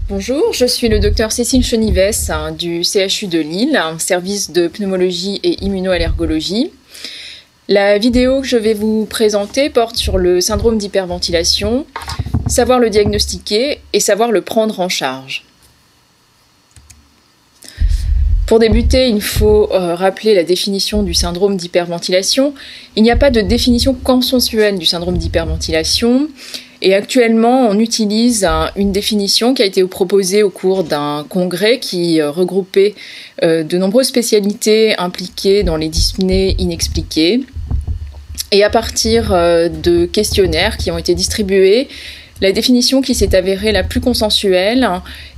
Bonjour, je suis le docteur Cécile Chenives du CHU de Lille, service de pneumologie et immunoallergologie. La vidéo que je vais vous présenter porte sur le syndrome d'hyperventilation, savoir le diagnostiquer et savoir le prendre en charge. Pour débuter, il faut rappeler la définition du syndrome d'hyperventilation. Il n'y a pas de définition consensuelle du syndrome d'hyperventilation. Et actuellement, on utilise une définition qui a été proposée au cours d'un congrès qui regroupait de nombreuses spécialités impliquées dans les dyspnées inexpliquées. Et à partir de questionnaires qui ont été distribués, la définition qui s'est avérée la plus consensuelle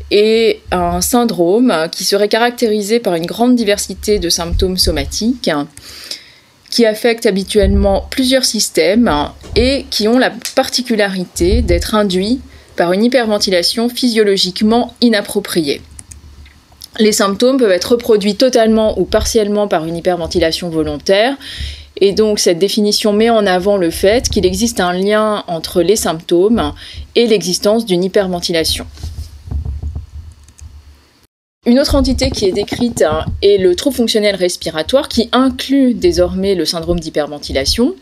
est un syndrome qui serait caractérisé par une grande diversité de symptômes somatiques, qui affectent habituellement plusieurs systèmes et qui ont la particularité d'être induits par une hyperventilation physiologiquement inappropriée. Les symptômes peuvent être reproduits totalement ou partiellement par une hyperventilation volontaire, et donc cette définition met en avant le fait qu'il existe un lien entre les symptômes et l'existence d'une hyperventilation. Une autre entité qui est décrite est le trouble fonctionnel respiratoire qui inclut désormais le syndrome d'hyperventilation.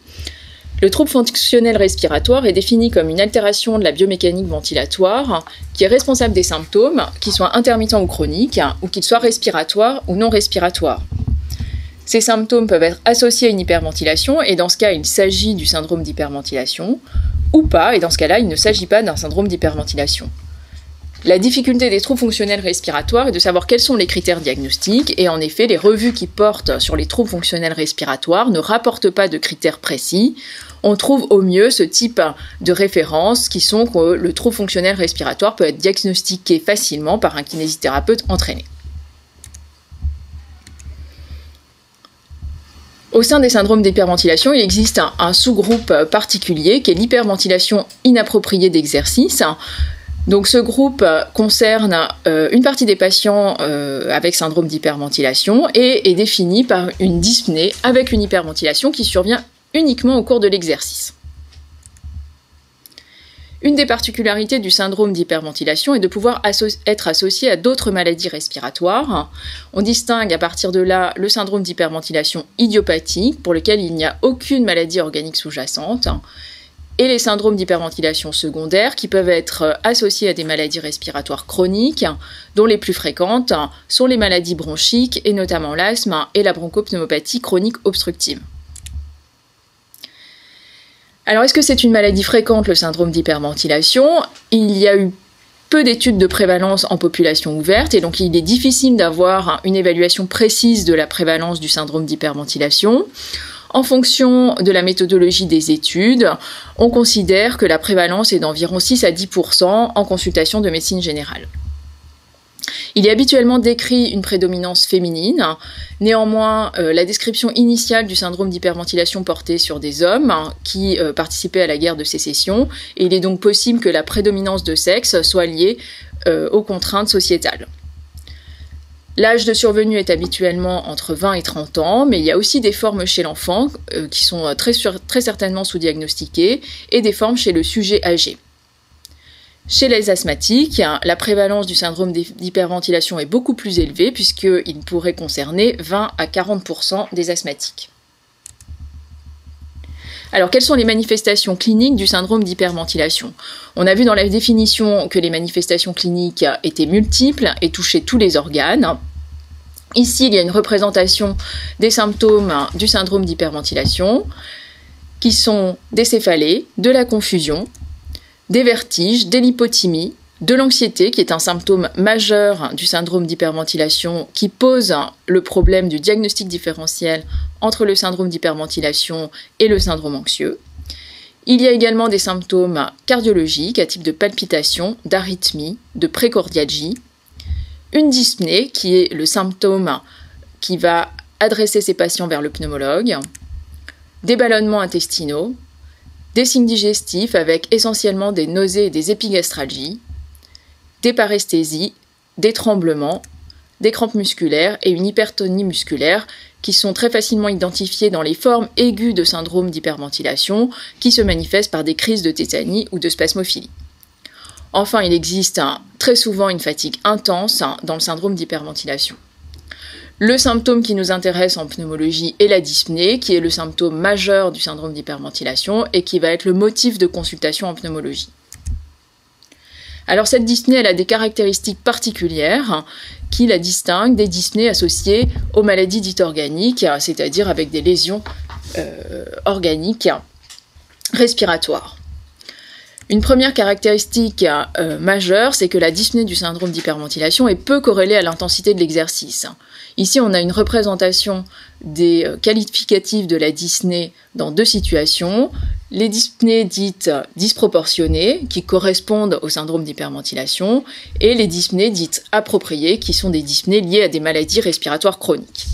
Le trouble fonctionnel respiratoire est défini comme une altération de la biomécanique ventilatoire qui est responsable des symptômes, qu'ils soient intermittents ou chroniques, ou qu'ils soient respiratoires ou non respiratoires. Ces symptômes peuvent être associés à une hyperventilation et dans ce cas il s'agit du syndrome d'hyperventilation, ou pas, et dans ce cas-là il ne s'agit pas d'un syndrome d'hyperventilation. La difficulté des troubles fonctionnels respiratoires est de savoir quels sont les critères diagnostiques, et en effet, les revues qui portent sur les troubles fonctionnels respiratoires ne rapportent pas de critères précis. On trouve au mieux ce type de références qui sont que le trouble fonctionnel respiratoire peut être diagnostiqué facilement par un kinésithérapeute entraîné. Au sein des syndromes d'hyperventilation, il existe un sous-groupe particulier qui est l'hyperventilation inappropriée d'exercice. Donc ce groupe concerne une partie des patients avec syndrome d'hyperventilation et est défini par une dyspnée avec une hyperventilation qui survient uniquement au cours de l'exercice. Une des particularités du syndrome d'hyperventilation est de pouvoir être associé à d'autres maladies respiratoires. On distingue à partir de là le syndrome d'hyperventilation idiopathique pour lequel il n'y a aucune maladie organique sous-jacente, et les syndromes d'hyperventilation secondaires qui peuvent être associés à des maladies respiratoires chroniques, dont les plus fréquentes sont les maladies bronchiques et notamment l'asthme et la bronchopneumopathie chronique obstructive. Alors est-ce que c'est une maladie fréquente, le syndrome d'hyperventilation? Il y a eu peu d'études de prévalence en population ouverte et donc il est difficile d'avoir une évaluation précise de la prévalence du syndrome d'hyperventilation. En fonction de la méthodologie des études, on considère que la prévalence est d'environ 6 à 10% en consultation de médecine générale. Il est habituellement décrit une prédominance féminine. Néanmoins, la description initiale du syndrome d'hyperventilation portait sur des hommes qui participaient à la guerre de sécession, et il est donc possible que la prédominance de sexe soit liée aux contraintes sociétales. L'âge de survenue est habituellement entre 20 et 30 ans, mais il y a aussi des formes chez l'enfant qui sont très certainement sous-diagnostiquées et des formes chez le sujet âgé. Chez les asthmatiques, la prévalence du syndrome d'hyperventilation est beaucoup plus élevée puisqu'il pourrait concerner 20 à 40% des asthmatiques. Alors, quelles sont les manifestations cliniques du syndrome d'hyperventilation? On a vu dans la définition que les manifestations cliniques étaient multiples et touchaient tous les organes. Ici, il y a une représentation des symptômes du syndrome d'hyperventilation, qui sont des céphalées, de la confusion, des vertiges, des lipothymies, de l'anxiété, qui est un symptôme majeur du syndrome d'hyperventilation qui pose le problème du diagnostic différentiel entre le syndrome d'hyperventilation et le syndrome anxieux. Il y a également des symptômes cardiologiques à type de palpitations, d'arythmie, de précordialgie, une dyspnée qui est le symptôme qui va adresser ces patients vers le pneumologue, des ballonnements intestinaux, des signes digestifs avec essentiellement des nausées et des épigastralgies, des paresthésies, des tremblements, des crampes musculaires et une hypertonie musculaire qui sont très facilement identifiées dans les formes aiguës de syndrome d'hyperventilation qui se manifestent par des crises de tétanie ou de spasmophilie. Enfin, il existe très souvent une fatigue intense dans le syndrome d'hyperventilation. Le symptôme qui nous intéresse en pneumologie est la dyspnée, qui est le symptôme majeur du syndrome d'hyperventilation et qui va être le motif de consultation en pneumologie. Alors cette dyspnée, elle a des caractéristiques particulières qui la distinguent des dyspnées associées aux maladies dites organiques, c'est-à-dire avec des lésions organiques respiratoires. Une première caractéristique majeure, c'est que la dyspnée du syndrome d'hyperventilation est peu corrélée à l'intensité de l'exercice. Ici, on a une représentation des qualificatifs de la dyspnée dans deux situations. Les dyspnées dites disproportionnées, qui correspondent au syndrome d'hyperventilation, et les dyspnées dites appropriées, qui sont des dyspnées liées à des maladies respiratoires chroniques.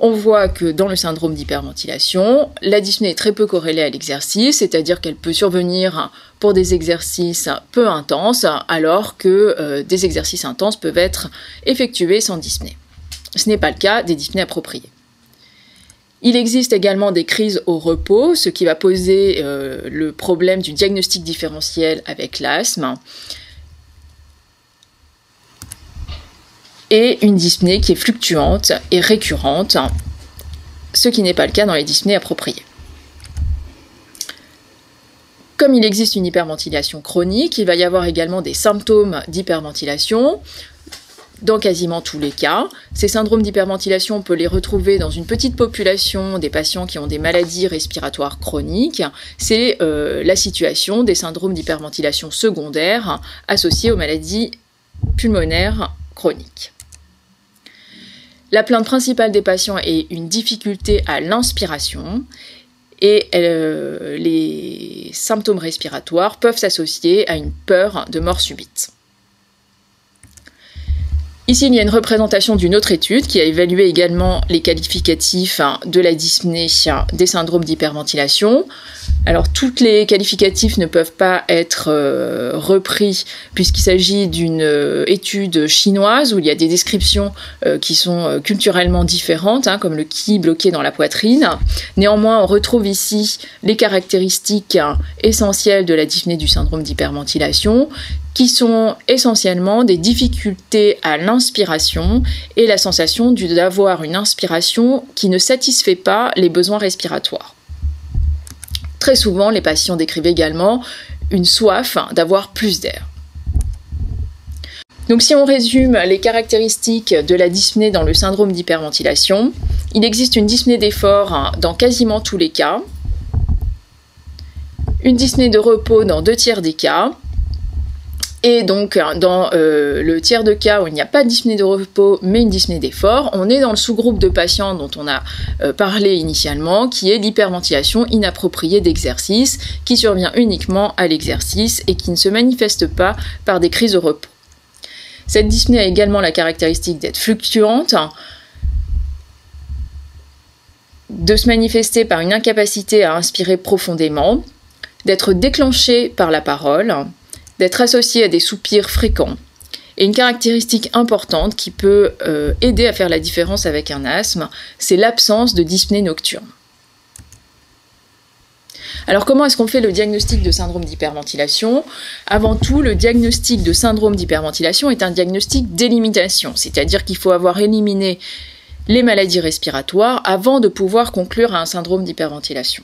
On voit que dans le syndrome d'hyperventilation, la dyspnée est très peu corrélée à l'exercice, c'est-à-dire qu'elle peut survenir pour des exercices peu intenses, alors que des exercices intenses peuvent être effectués sans dyspnée. Ce n'est pas le cas des dyspnées appropriées. Il existe également des crises au repos, ce qui va poser le problème du diagnostic différentiel avec l'asthme, et une dyspnée qui est fluctuante et récurrente, ce qui n'est pas le cas dans les dyspnées appropriées. Comme il existe une hyperventilation chronique, il va y avoir également des symptômes d'hyperventilation dans quasiment tous les cas. Ces syndromes d'hyperventilation, on peut les retrouver dans une petite population des patients qui ont des maladies respiratoires chroniques. C'est la situation des syndromes d'hyperventilation secondaires associés aux maladies pulmonaires chroniques. La plainte principale des patients est une difficulté à l'inspiration et les symptômes respiratoires peuvent s'associer à une peur de mort subite. Ici, il y a une représentation d'une autre étude qui a évalué également les qualificatifs de la dyspnée des syndromes d'hyperventilation. Alors, tous les qualificatifs ne peuvent pas être repris puisqu'il s'agit d'une étude chinoise où il y a des descriptions qui sont culturellement différentes, comme le qi bloqué dans la poitrine. Néanmoins, on retrouve ici les caractéristiques essentielles de la dyspnée du syndrome d'hyperventilation, qui sont essentiellement des difficultés à l'inspiration et la sensation d'avoir une inspiration qui ne satisfait pas les besoins respiratoires. Très souvent, les patients décrivent également une soif d'avoir plus d'air. Donc si on résume les caractéristiques de la dyspnée dans le syndrome d'hyperventilation, il existe une dyspnée d'effort dans quasiment tous les cas, une dyspnée de repos dans 2/3 des cas, et donc dans le tiers de cas où il n'y a pas de dyspnée de repos mais une dyspnée d'effort, on est dans le sous-groupe de patients dont on a parlé initialement, qui est l'hyperventilation inappropriée d'exercice, qui survient uniquement à l'exercice et qui ne se manifeste pas par des crises au repos. Cette dyspnée a également la caractéristique d'être fluctuante, de se manifester par une incapacité à inspirer profondément, d'être déclenchée par la parole, d'être associée à des soupirs fréquents. Et une caractéristique importante qui peut aider à faire la différence avec un asthme, c'est l'absence de dyspnée nocturne. Alors comment est-ce qu'on fait le diagnostic de syndrome d'hyperventilation ? Avant tout, le diagnostic de syndrome d'hyperventilation est un diagnostic d'élimitation, c'est-à-dire qu'il faut avoir éliminé les maladies respiratoires avant de pouvoir conclure à un syndrome d'hyperventilation.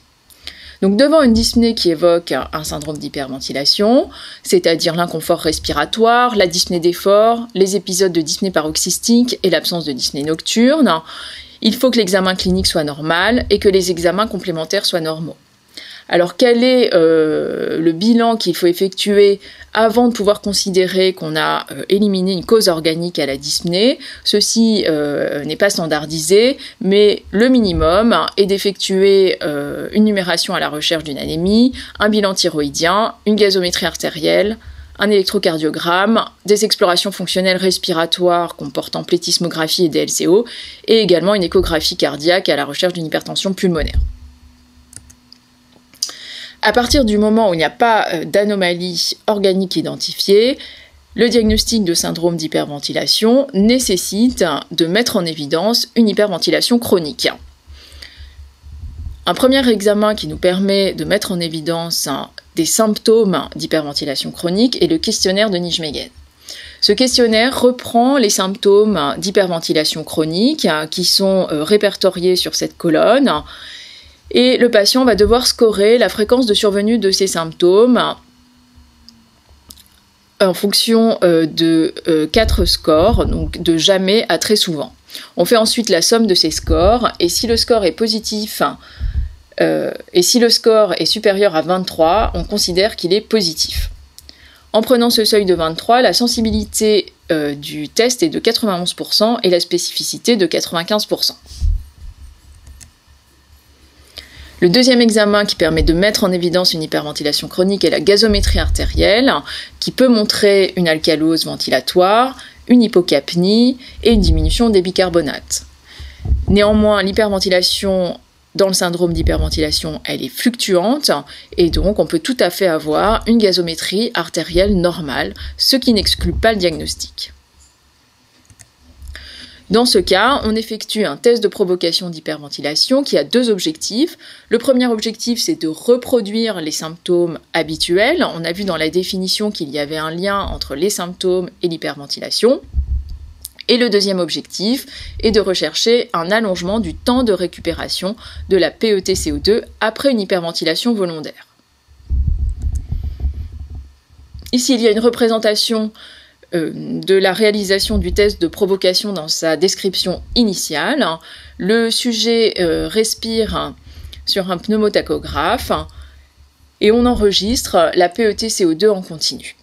Donc devant une dyspnée qui évoque un syndrome d'hyperventilation, c'est-à-dire l'inconfort respiratoire, la dyspnée d'effort, les épisodes de dyspnée paroxystique et l'absence de dyspnée nocturne, il faut que l'examen clinique soit normal et que les examens complémentaires soient normaux. Alors quel est le bilan qu'il faut effectuer avant de pouvoir considérer qu'on a éliminé une cause organique à la dyspnée ? Ceci n'est pas standardisé, mais le minimum est d'effectuer une numération à la recherche d'une anémie, un bilan thyroïdien, une gazométrie artérielle, un électrocardiogramme, des explorations fonctionnelles respiratoires comportant plétismographie et DLCO, et également une échographie cardiaque à la recherche d'une hypertension pulmonaire. À partir du moment où il n'y a pas d'anomalie organique identifiée, le diagnostic de syndrome d'hyperventilation nécessite de mettre en évidence une hyperventilation chronique. Un premier examen qui nous permet de mettre en évidence des symptômes d'hyperventilation chronique est le questionnaire de Nijmegen. Ce questionnaire reprend les symptômes d'hyperventilation chronique qui sont répertoriés sur cette colonne et le patient va devoir scorer la fréquence de survenue de ces symptômes en fonction de 4 scores, donc de jamais à très souvent. On fait ensuite la somme de ces scores et si le score est positif et si le score est supérieur à 23, on considère qu'il est positif. En prenant ce seuil de 23, la sensibilité du test est de 91% et la spécificité de 95%. Le deuxième examen qui permet de mettre en évidence une hyperventilation chronique est la gazométrie artérielle, qui peut montrer une alcalose ventilatoire, une hypocapnie et une diminution des bicarbonates. Néanmoins, l'hyperventilation dans le syndrome d'hyperventilation, elle est fluctuante et donc on peut tout à fait avoir une gazométrie artérielle normale, ce qui n'exclut pas le diagnostic. Dans ce cas, on effectue un test de provocation d'hyperventilation qui a 2 objectifs. Le premier objectif, c'est de reproduire les symptômes habituels. On a vu dans la définition qu'il y avait un lien entre les symptômes et l'hyperventilation. Et le deuxième objectif est de rechercher un allongement du temps de récupération de la PET-CO2 après une hyperventilation volontaire. Ici, il y a une représentation de la réalisation du test de provocation dans sa description initiale. Le sujet respire sur un pneumotachographe et on enregistre la PET-CO2 en continu.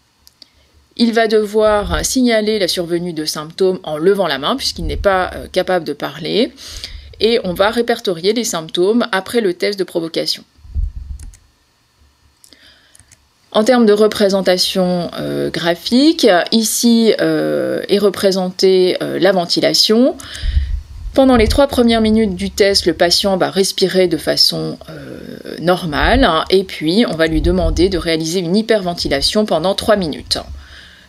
Il va devoir signaler la survenue de symptômes en levant la main puisqu'il n'est pas capable de parler et on va répertorier les symptômes après le test de provocation. En termes de représentation graphique, ici est représentée la ventilation. Pendant les 3 premières minutes du test, le patient va respirer de façon normale et puis on va lui demander de réaliser une hyperventilation pendant 3 minutes.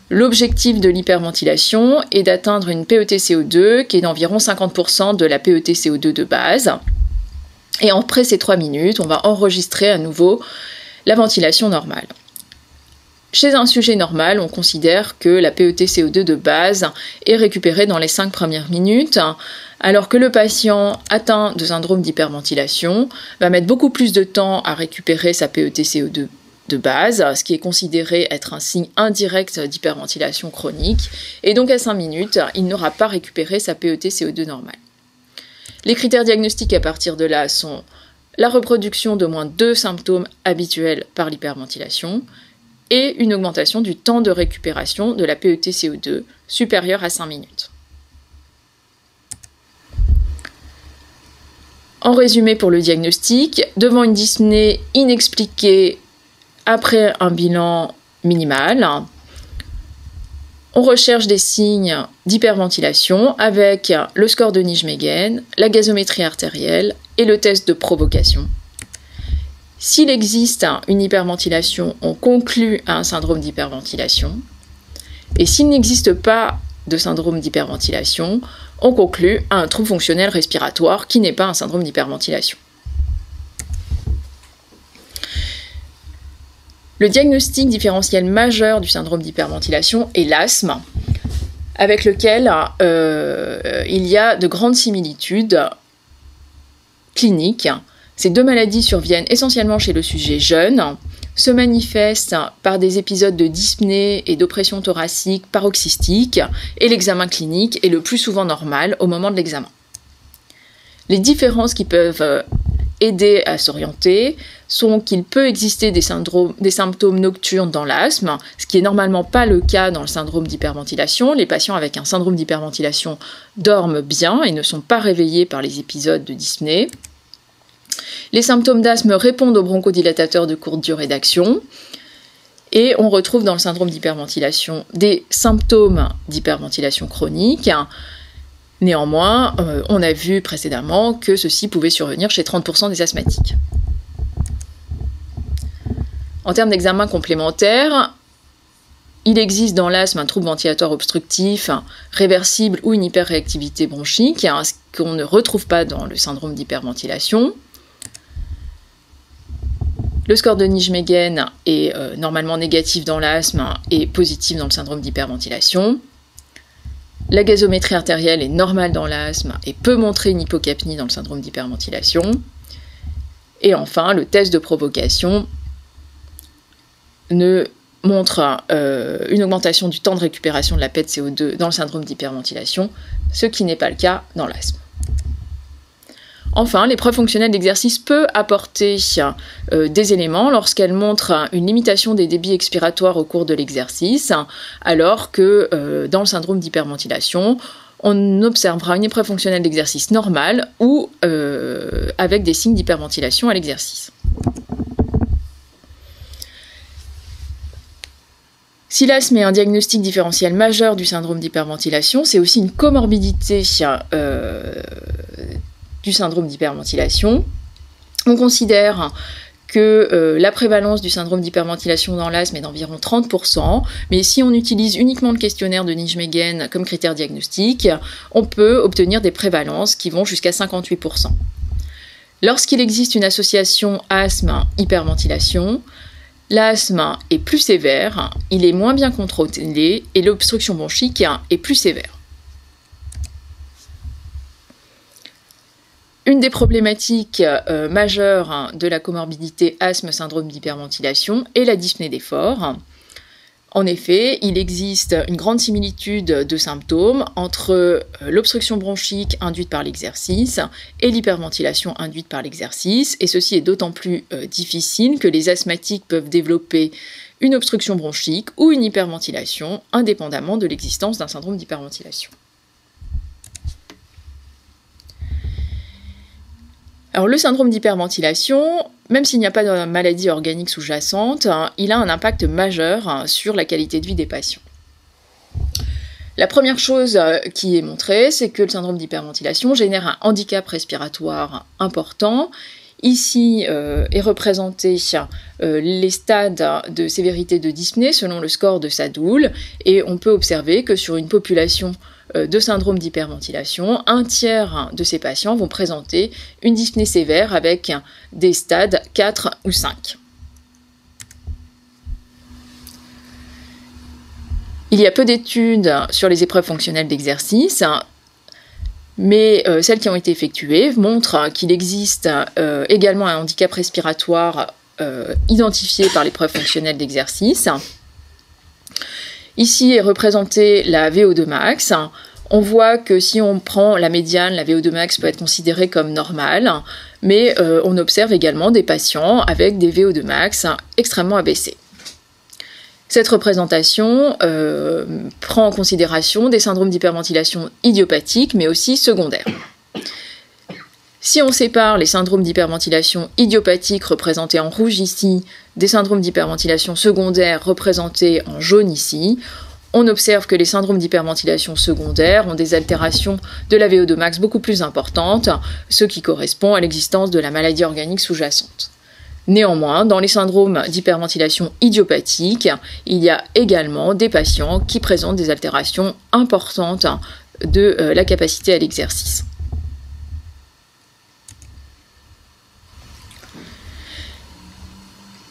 L'objectif de l'hyperventilation est d'atteindre une PET-CO2 qui est d'environ 50% de la PET-CO2 de base. Et après ces 3 minutes, on va enregistrer à nouveau la ventilation normale. Chez un sujet normal, on considère que la PET-CO2 de base est récupérée dans les 5 premières minutes, alors que le patient atteint de syndrome d'hyperventilation va mettre beaucoup plus de temps à récupérer sa PET-CO2 de base, ce qui est considéré être un signe indirect d'hyperventilation chronique, et donc à 5 minutes, il n'aura pas récupéré sa PET-CO2 normale. Les critères diagnostiques à partir de là sont la reproduction de moins 2 symptômes habituels par l'hyperventilation et une augmentation du temps de récupération de la PET-CO2 supérieure à 5 minutes. En résumé pour le diagnostic, devant une dyspnée inexpliquée après un bilan minimal, on recherche des signes d'hyperventilation avec le score de Nijmegen, la gazométrie artérielle et le test de provocation. S'il existe une hyperventilation, on conclut à un syndrome d'hyperventilation. Et s'il n'existe pas de syndrome d'hyperventilation, on conclut à un trouble fonctionnel respiratoire qui n'est pas un syndrome d'hyperventilation. Le diagnostic différentiel majeur du syndrome d'hyperventilation est l'asthme, avec lequel il y a de grandes similitudes cliniques. Ces 2 maladies surviennent essentiellement chez le sujet jeune, se manifestent par des épisodes de dyspnée et d'oppression thoracique paroxystique, et l'examen clinique est le plus souvent normal au moment de l'examen. Les différences qui peuvent aider à s'orienter sont qu'il peut exister des symptômes nocturnes dans l'asthme, ce qui n'est normalement pas le cas dans le syndrome d'hyperventilation. Les patients avec un syndrome d'hyperventilation dorment bien et ne sont pas réveillés par les épisodes de dyspnée. Les symptômes d'asthme répondent aux bronchodilatateurs de courte durée d'action. Et on retrouve dans le syndrome d'hyperventilation des symptômes d'hyperventilation chronique. Néanmoins, on a vu précédemment que ceci pouvait survenir chez 30% des asthmatiques. En termes d'examen complémentaire, il existe dans l'asthme un trouble ventilatoire obstructif, réversible ou une hyperréactivité bronchique, ce qu'on ne retrouve pas dans le syndrome d'hyperventilation. Le score de Nijmegen est normalement négatif dans l'asthme et positif dans le syndrome d'hyperventilation. La gazométrie artérielle est normale dans l'asthme et peut montrer une hypocapnie dans le syndrome d'hyperventilation. Et enfin, le test de provocation montre une augmentation du temps de récupération de la PET CO2 dans le syndrome d'hyperventilation, ce qui n'est pas le cas dans l'asthme. Enfin, l'épreuve fonctionnelle d'exercice peut apporter des éléments lorsqu'elle montre une limitation des débits expiratoires au cours de l'exercice, alors que dans le syndrome d'hyperventilation, on observera une épreuve fonctionnelle d'exercice normale ou avec des signes d'hyperventilation à l'exercice. Si l'asthme est un diagnostic différentiel majeur du syndrome d'hyperventilation, c'est aussi une comorbidité du syndrome d'hyperventilation. On considère que la prévalence du syndrome d'hyperventilation dans l'asthme est d'environ 30%, mais si on utilise uniquement le questionnaire de Nijmegen comme critère diagnostique, on peut obtenir des prévalences qui vont jusqu'à 58%. Lorsqu'il existe une association asthme-hyperventilation, l'asthme est plus sévère, il est moins bien contrôlé et l'obstruction bronchique est plus sévère. Une des problématiques majeures de la comorbidité asthme-syndrome d'hyperventilation est la dyspnée d'effort. En effet, il existe une grande similitude de symptômes entre l'obstruction bronchique induite par l'exercice et l'hyperventilation induite par l'exercice, et ceci est d'autant plus difficile que les asthmatiques peuvent développer une obstruction bronchique ou une hyperventilation indépendamment de l'existence d'un syndrome d'hyperventilation. Alors, le syndrome d'hyperventilation, même s'il n'y a pas de maladie organique sous-jacente, il a un impact majeur sur la qualité de vie des patients. La première chose qui est montrée, c'est que le syndrome d'hyperventilation génère un handicap respiratoire important. Ici est représenté les stades de sévérité de dyspnée selon le score de Sadoul, et on peut observer que sur une population de syndrome d'hyperventilation, un tiers de ces patients vont présenter une dyspnée sévère avec des stades 4 ou 5. Il y a peu d'études sur les épreuves fonctionnelles d'exercice, mais celles qui ont été effectuées montrent qu'il existe également un handicap respiratoire identifié par l'épreuve fonctionnelle d'exercice. Ici est représentée la VO2 max. On voit que si on prend la médiane, la VO2 max peut être considérée comme normale, mais on observe également des patients avec des VO2 max extrêmement abaissés. Cette représentation prend en considération des syndromes d'hyperventilation idiopathiques, mais aussi secondaires. Si on sépare les syndromes d'hyperventilation idiopathiques représentés en rouge ici, des syndromes d'hyperventilation secondaires représentés en jaune ici, on observe que les syndromes d'hyperventilation secondaire ont des altérations de la VO2 max beaucoup plus importantes, ce qui correspond à l'existence de la maladie organique sous-jacente. Néanmoins, dans les syndromes d'hyperventilation idiopathique, il y a également des patients qui présentent des altérations importantes de la capacité à l'exercice.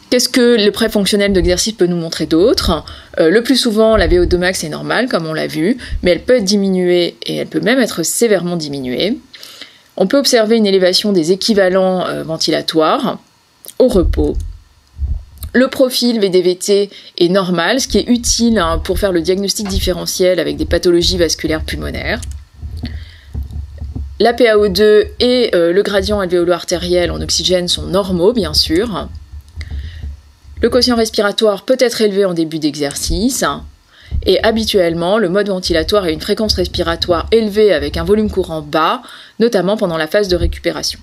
Qu'est-ce que l'épreuve fonctionnelle d'exercice peut nous montrer d'autre ? Le plus souvent, la VO2 max est normale, comme on l'a vu, mais elle peut être diminuée et elle peut même être sévèrement diminuée. On peut observer une élévation des équivalents ventilatoires au repos. Le profil VDVT est normal, ce qui est utile pour faire le diagnostic différentiel avec des pathologies vasculaires pulmonaires. La PaO2 et le gradient alvéolo-artériel en oxygène sont normaux, bien sûr. Le quotient respiratoire peut être élevé en début d'exercice. Et habituellement, le mode ventilatoire a une fréquence respiratoire élevée avec un volume courant bas, notamment pendant la phase de récupération.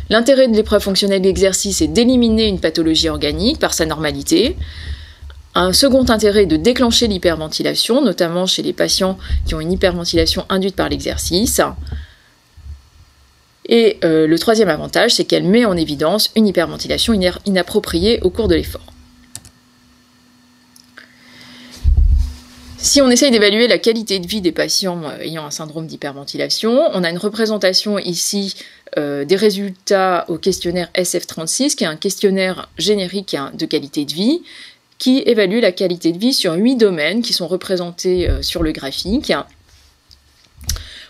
L'intérêt de l'épreuve fonctionnelle d'exercice est d'éliminer une pathologie organique par sa normalité. Un second intérêt est de déclencher l'hyperventilation, notamment chez les patients qui ont une hyperventilation induite par l'exercice. Et le troisième avantage, c'est qu'elle met en évidence une hyperventilation inappropriée au cours de l'effort. Si on essaye d'évaluer la qualité de vie des patients ayant un syndrome d'hyperventilation, on a une représentation ici des résultats au questionnaire SF36, qui est un questionnaire générique de qualité de vie, qui évalue la qualité de vie sur 8 domaines qui sont représentés sur le graphique.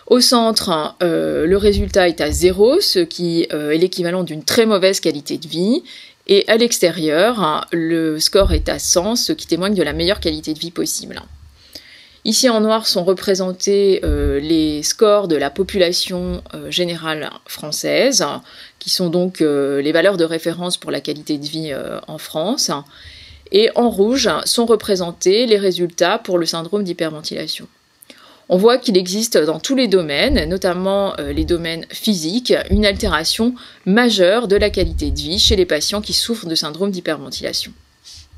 Au centre, le résultat est à 0, ce qui est l'équivalent d'une très mauvaise qualité de vie. Et à l'extérieur, le score est à 100, ce qui témoigne de la meilleure qualité de vie possible. Ici en noir sont représentés les scores de la population générale française, qui sont donc les valeurs de référence pour la qualité de vie en France. Et en rouge sont représentés les résultats pour le syndrome d'hyperventilation. On voit qu'il existe dans tous les domaines, notamment les domaines physiques, une altération majeure de la qualité de vie chez les patients qui souffrent de syndrome d'hyperventilation.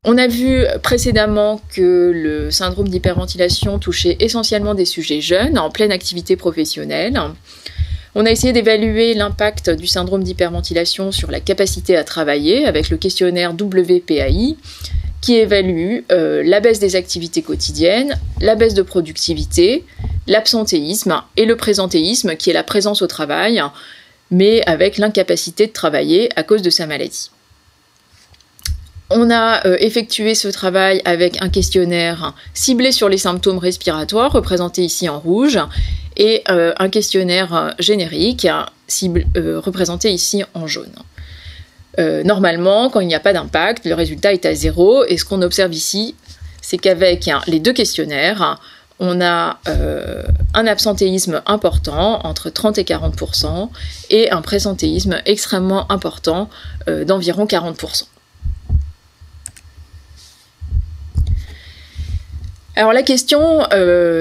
On a vu précédemment que le syndrome d'hyperventilation touchait essentiellement des sujets jeunes, en pleine activité professionnelle. On a essayé d'évaluer l'impact du syndrome d'hyperventilation sur la capacité à travailler avec le questionnaire WPAI, qui évalue la baisse des activités quotidiennes, la baisse de productivité, l'absentéisme et le présentéisme, qui est la présence au travail, mais avec l'incapacité de travailler à cause de sa maladie. On a effectué ce travail avec un questionnaire ciblé sur les symptômes respiratoires, représenté ici en rouge, et un questionnaire générique, représenté ici en jaune. Normalement, quand il n'y a pas d'impact, le résultat est à 0, et ce qu'on observe ici, c'est qu'avec les deux questionnaires, on a un absentéisme important, entre 30 et 40%, et un présentéisme extrêmement important, d'environ 40%. Alors la question,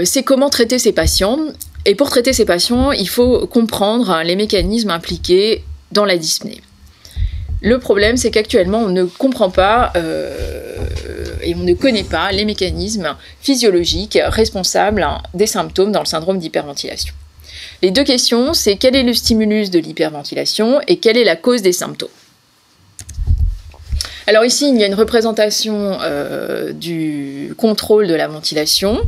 c'est comment traiter ces patients. Et pour traiter ces patients, il faut comprendre les mécanismes impliqués dans la dyspnée. Le problème, c'est qu'actuellement, on ne comprend pas et on ne connaît pas les mécanismes physiologiques responsables des symptômes dans le syndrome d'hyperventilation. Les deux questions, c'est quel est le stimulus de l'hyperventilation et quelle est la cause des symptômes. Alors ici, il y a une représentation du contrôle de la ventilation.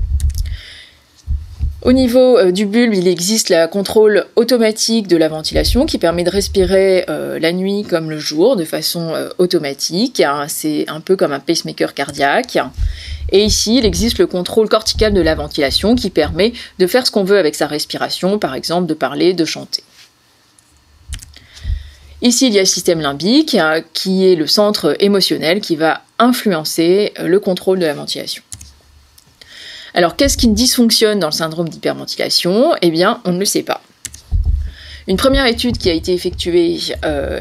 Au niveau du bulbe, il existe le contrôle automatique de la ventilation qui permet de respirer la nuit comme le jour de façon automatique. C'est un peu comme un pacemaker cardiaque. Et ici, il existe le contrôle cortical de la ventilation qui permet de faire ce qu'on veut avec sa respiration, par exemple de parler, de chanter. Ici, il y a le système limbique, qui est le centre émotionnel qui va influencer le contrôle de la ventilation. Alors, qu'est-ce qui dysfonctionne dans le syndrome d'hyperventilation? Eh bien, on ne le sait pas. Une première étude qui a été effectuée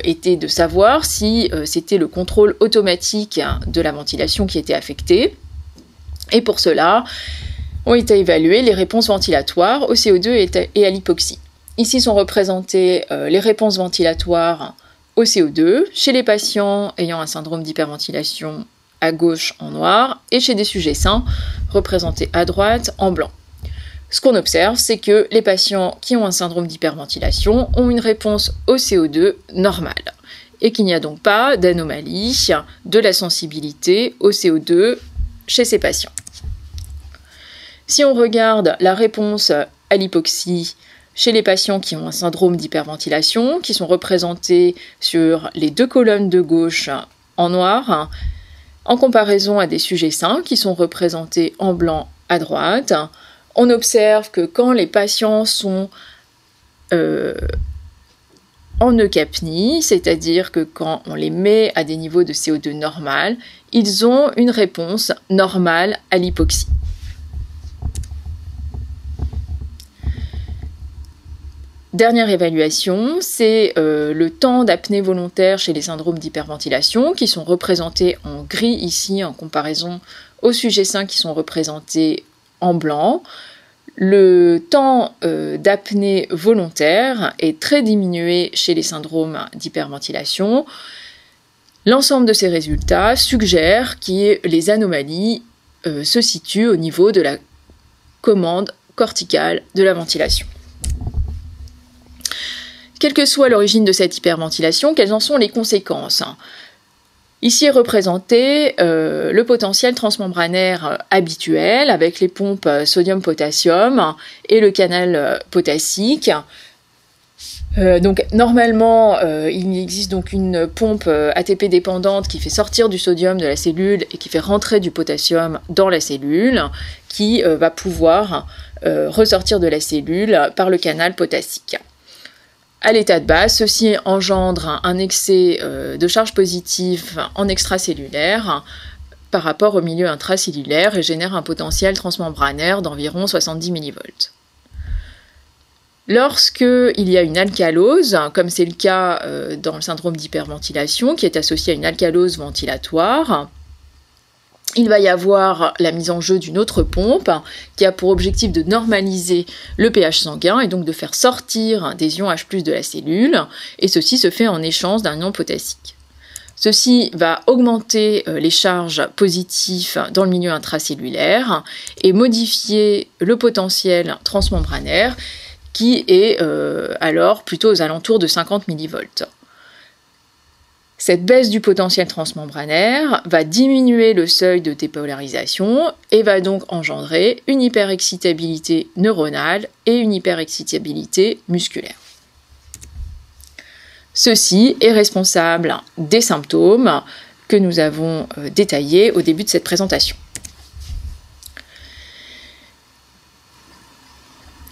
était de savoir si c'était le contrôle automatique de la ventilation qui était affecté. Et pour cela, ont été évaluées les réponses ventilatoires au CO2 et à l'hypoxie. Ici sont représentées les réponses ventilatoires au CO2 chez les patients ayant un syndrome d'hyperventilation à gauche en noir et chez des sujets sains représentés à droite en blanc. Ce qu'on observe, c'est que les patients qui ont un syndrome d'hyperventilation ont une réponse au CO2 normale et qu'il n'y a donc pas d'anomalie de la sensibilité au CO2 chez ces patients. Si on regarde la réponse à l'hypoxie chez les patients qui ont un syndrome d'hyperventilation, qui sont représentés sur les deux colonnes de gauche en noir, en comparaison à des sujets sains qui sont représentés en blanc à droite, on observe que quand les patients sont en eukapnie, c'est-à-dire que quand on les met à des niveaux de CO2 normal, ils ont une réponse normale à l'hypoxie. Dernière évaluation, c'est le temps d'apnée volontaire chez les syndromes d'hyperventilation qui sont représentés en gris ici en comparaison aux sujets sains qui sont représentés en blanc. Le temps d'apnée volontaire est très diminué chez les syndromes d'hyperventilation. L'ensemble de ces résultats suggère que les anomalies se situent au niveau de la commande corticale de la ventilation. Quelle que soit l'origine de cette hyperventilation, quelles en sont les conséquences? Ici est représenté le potentiel transmembranaire habituel avec les pompes sodium-potassium et le canal potassique. Donc normalement, il existe donc une pompe ATP dépendante qui fait sortir du sodium de la cellule et qui fait rentrer du potassium dans la cellule, qui va pouvoir ressortir de la cellule par le canal potassique. À l'état de base, ceci engendre un excès de charge positive en extracellulaire par rapport au milieu intracellulaire et génère un potentiel transmembranaire d'environ 70 mV. Lorsqu'il y a une alcalose, comme c'est le cas dans le syndrome d'hyperventilation, qui est associé à une alcalose ventilatoire, il va y avoir la mise en jeu d'une autre pompe qui a pour objectif de normaliser le pH sanguin et donc de faire sortir des ions H+ de la cellule, et ceci se fait en échange d'un ion potassique. Ceci va augmenter les charges positives dans le milieu intracellulaire et modifier le potentiel transmembranaire qui est alors plutôt aux alentours de 50 mV. Cette baisse du potentiel transmembranaire va diminuer le seuil de dépolarisation et va donc engendrer une hyperexcitabilité neuronale et une hyperexcitabilité musculaire. Ceci est responsable des symptômes que nous avons détaillés au début de cette présentation.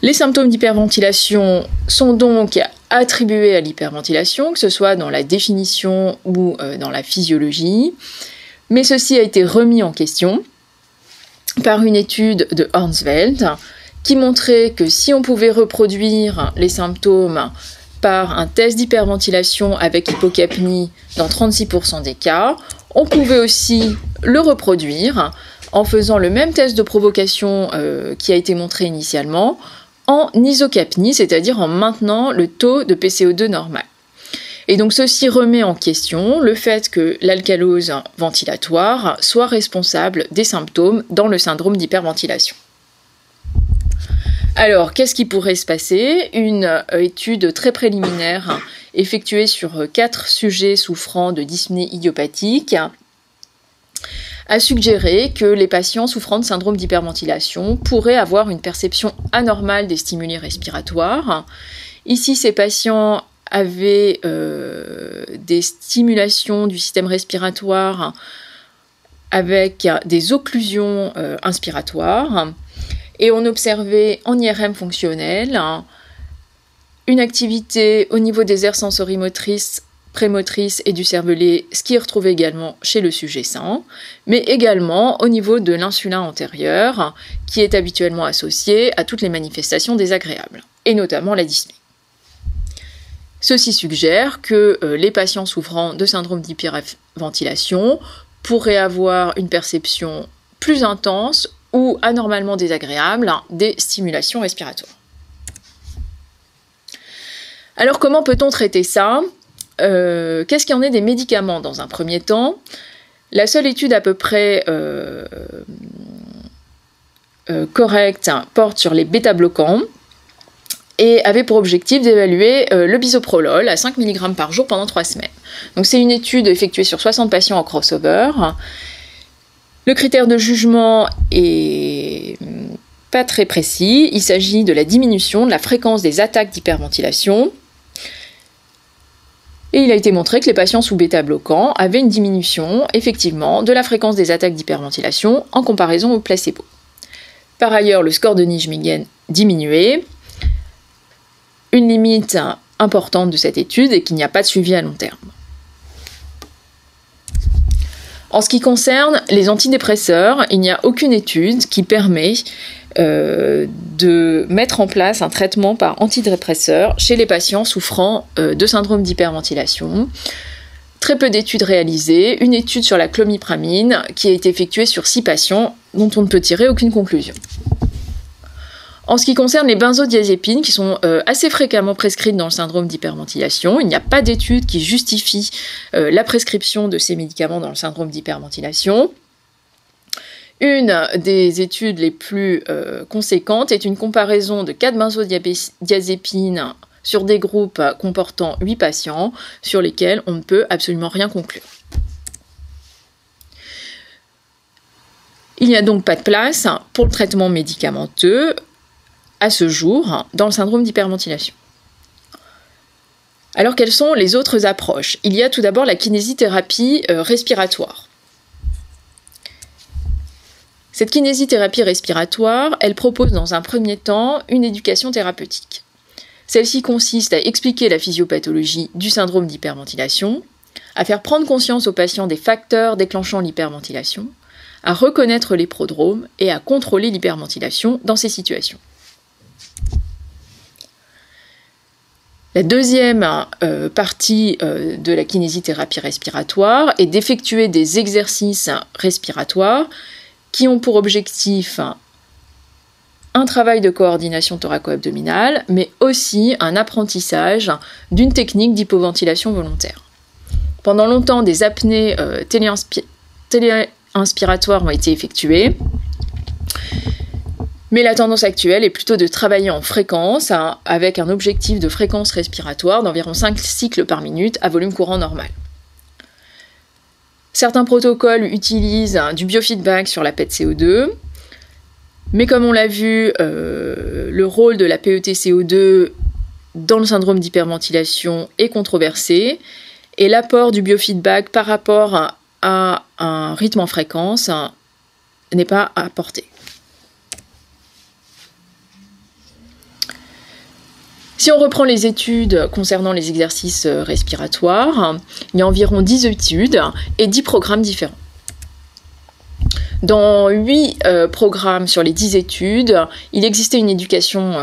Les symptômes d'hyperventilation sont donc attribués à l'hyperventilation, que ce soit dans la définition ou dans la physiologie, mais ceci a été remis en question par une étude de Hornsfeld qui montrait que si on pouvait reproduire les symptômes par un test d'hyperventilation avec hypocapnie dans 36% des cas, on pouvait aussi le reproduire en faisant le même test de provocation qui a été montré initialement, en isocapnie, c'est-à-dire en maintenant le taux de PCO2 normal. Et donc ceci remet en question le fait que l'alcalose ventilatoire soit responsable des symptômes dans le syndrome d'hyperventilation. Alors, qu'est-ce qui pourrait se passer? Une étude très préliminaire effectuée sur 4 sujets souffrant de dyspnée idiopathique a suggéré que les patients souffrant de syndrome d'hyperventilation pourraient avoir une perception anormale des stimuli respiratoires. Ici, ces patients avaient des stimulations du système respiratoire avec des occlusions inspiratoires et on observait en IRM fonctionnel une activité au niveau des aires sensorimotrices prémotrice et du cervelet, ce qui est retrouvé également chez le sujet sain, mais également au niveau de l'insulin antérieur, qui est habituellement associé à toutes les manifestations désagréables, et notamment la dyspnée. Ceci suggère que les patients souffrant de syndrome d'hyperventilation pourraient avoir une perception plus intense ou anormalement désagréable des stimulations respiratoires. Alors comment peut-on traiter ça ? Qu'est-ce qu'il y en est des médicaments dans un premier temps? La seule étude à peu près correcte porte sur les bêta-bloquants et avait pour objectif d'évaluer le bisoprolol à 5 mg par jour pendant 3 semaines. Donc c'est une étude effectuée sur 60 patients en crossover. Le critère de jugement est pas très précis. Il s'agit de la diminution de la fréquence des attaques d'hyperventilation. Et il a été montré que les patients sous bêta-bloquants avaient une diminution, effectivement, de la fréquence des attaques d'hyperventilation en comparaison au placebo. Par ailleurs, le score de Nijmegen diminuait. Une limite importante de cette étude est qu'il n'y a pas de suivi à long terme. En ce qui concerne les antidépresseurs, il n'y a aucune étude qui permet de mettre en place un traitement par antidépresseur chez les patients souffrant de syndrome d'hyperventilation. Très peu d'études réalisées, une étude sur la clomipramine qui a été effectuée sur 6 patients dont on ne peut tirer aucune conclusion. En ce qui concerne les benzodiazépines, qui sont assez fréquemment prescrites dans le syndrome d'hyperventilation, il n'y a pas d'études qui justifient la prescription de ces médicaments dans le syndrome d'hyperventilation. Une des études les plus conséquentes est une comparaison de 4 benzodiazépines sur des groupes comportant 8 patients, sur lesquels on ne peut absolument rien conclure. Il n'y a donc pas de place pour le traitement médicamenteux à ce jour dans le syndrome d'hyperventilation. Alors quelles sont les autres approches? Il y a tout d'abord la kinésithérapie respiratoire. Cette kinésithérapie respiratoire, elle propose dans un premier temps une éducation thérapeutique. Celle-ci consiste à expliquer la physiopathologie du syndrome d'hyperventilation, à faire prendre conscience aux patients des facteurs déclenchant l'hyperventilation, à reconnaître les prodromes et à contrôler l'hyperventilation dans ces situations. La deuxième partie de la kinésithérapie respiratoire est d'effectuer des exercices respiratoires qui ont pour objectif un travail de coordination thoraco-abdominale, mais aussi un apprentissage d'une technique d'hypoventilation volontaire. Pendant longtemps, des apnées téléinspiratoires ont été effectuées, mais la tendance actuelle est plutôt de travailler en fréquence, avec un objectif de fréquence respiratoire d'environ 5 cycles par minute à volume courant normal. Certains protocoles utilisent du biofeedback sur la PET CO2, mais comme on l'a vu, le rôle de la PET-CO2 dans le syndrome d'hyperventilation est controversé, et l'apport du biofeedback par rapport à un rythme en fréquence n'est pas apporté. Si on reprend les études concernant les exercices respiratoires, il y a environ 10 études et 10 programmes différents. Dans 8 programmes sur les 10 études, il existait une éducation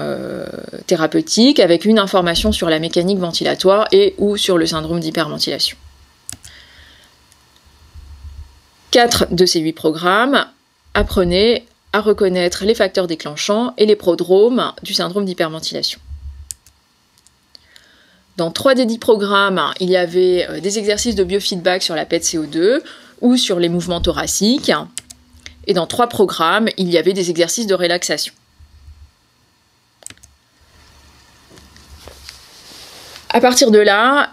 thérapeutique avec une information sur la mécanique ventilatoire et ou sur le syndrome d'hyperventilation. 4 de ces 8 programmes apprenaient à reconnaître les facteurs déclenchants et les prodromes du syndrome d'hyperventilation. Dans 3 des 10 programmes, il y avait des exercices de biofeedback sur la PET CO2 ou sur les mouvements thoraciques. Et dans 3 programmes, il y avait des exercices de relaxation. À partir de là,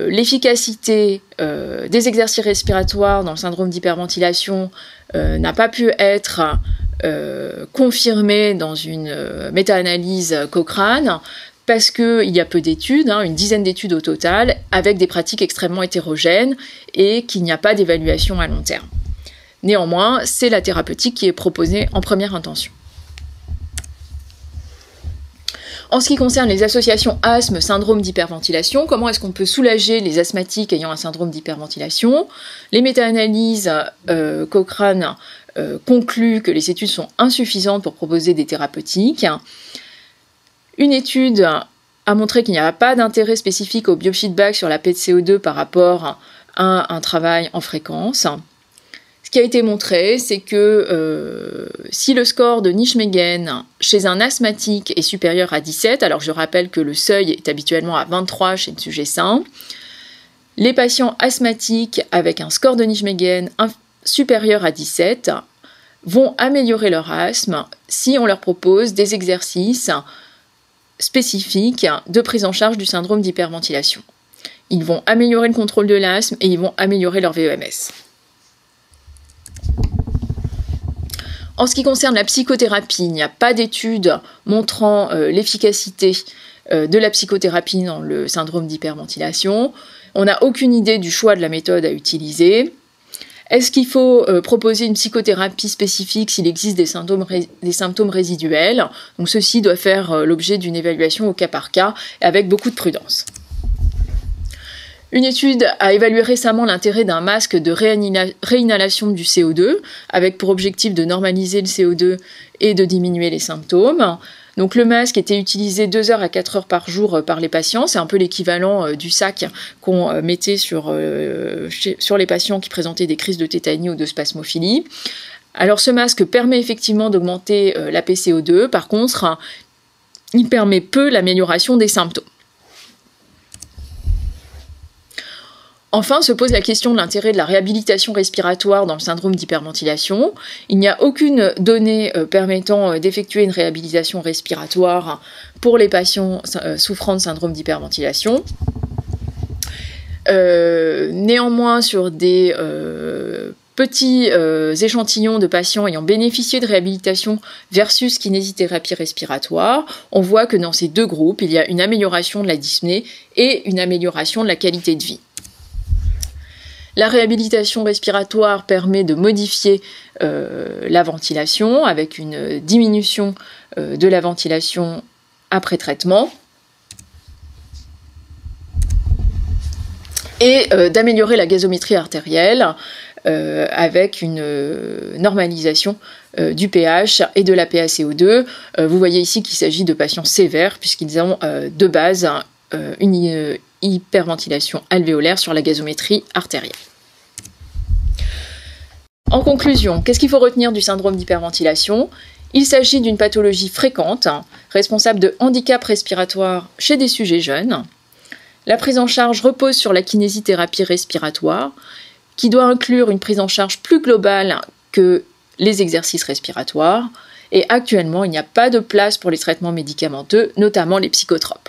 l'efficacité des exercices respiratoires dans le syndrome d'hyperventilation n'a pas pu être confirmée dans une méta-analyse Cochrane, parce qu'il y a peu d'études, une dizaine d'études au total, avec des pratiques extrêmement hétérogènes et qu'il n'y a pas d'évaluation à long terme. Néanmoins, c'est la thérapeutique qui est proposée en première intention. En ce qui concerne les associations asthme, syndrome d'hyperventilation, comment est-ce qu'on peut soulager les asthmatiques ayant un syndrome d'hyperventilation? Les méta-analyses Cochrane concluent que les études sont insuffisantes pour proposer des thérapeutiques. Une étude a montré qu'il n'y a pas d'intérêt spécifique au biofeedback sur la PET CO2 par rapport à un travail en fréquence. Ce qui a été montré, c'est que si le score de Nijmegen chez un asthmatique est supérieur à 17, alors je rappelle que le seuil est habituellement à 23 chez le sujet sain, les patients asthmatiques avec un score de Nijmegen supérieur à 17 vont améliorer leur asthme si on leur propose des exercices spécifiques de prise en charge du syndrome d'hyperventilation. Ils vont améliorer le contrôle de l'asthme et ils vont améliorer leur VEMS. En ce qui concerne la psychothérapie, il n'y a pas d'études montrant l'efficacité de la psychothérapie dans le syndrome d'hyperventilation. On n'a aucune idée du choix de la méthode à utiliser. Est-ce qu'il faut proposer une psychothérapie spécifique s'il existe des symptômes résiduels? Donc ceci doit faire l'objet d'une évaluation au cas par cas et avec beaucoup de prudence. Une étude a évalué récemment l'intérêt d'un masque de réinhalation du CO2 avec pour objectif de normaliser le CO2 et de diminuer les symptômes. Donc le masque était utilisé 2 heures à 4 heures par jour par les patients. C'est un peu l'équivalent du sac qu'on mettait sur les patients qui présentaient des crises de tétanie ou de spasmophilie. Alors ce masque permet effectivement d'augmenter la PCO2. Par contre, il permet peu l'amélioration des symptômes. Enfin, se pose la question de l'intérêt de la réhabilitation respiratoire dans le syndrome d'hyperventilation. Il n'y a aucune donnée permettant d'effectuer une réhabilitation respiratoire pour les patients souffrant de syndrome d'hyperventilation. Néanmoins, sur des petits échantillons de patients ayant bénéficié de réhabilitation versus kinésithérapie respiratoire, on voit que dans ces deux groupes, il y a une amélioration de la dyspnée et une amélioration de la qualité de vie. La réhabilitation respiratoire permet de modifier la ventilation avec une diminution de la ventilation après traitement et d'améliorer la gazométrie artérielle avec une normalisation du pH et de la PaCO2. Vous voyez ici qu'il s'agit de patients sévères puisqu'ils ont de base une hyperventilation alvéolaire sur la gazométrie artérielle. En conclusion, qu'est-ce qu'il faut retenir du syndrome d'hyperventilation ? Il s'agit d'une pathologie fréquente, responsable de handicap respiratoire chez des sujets jeunes. La prise en charge repose sur la kinésithérapie respiratoire, qui doit inclure une prise en charge plus globale que les exercices respiratoires. Et actuellement, il n'y a pas de place pour les traitements médicamenteux, notamment les psychotropes.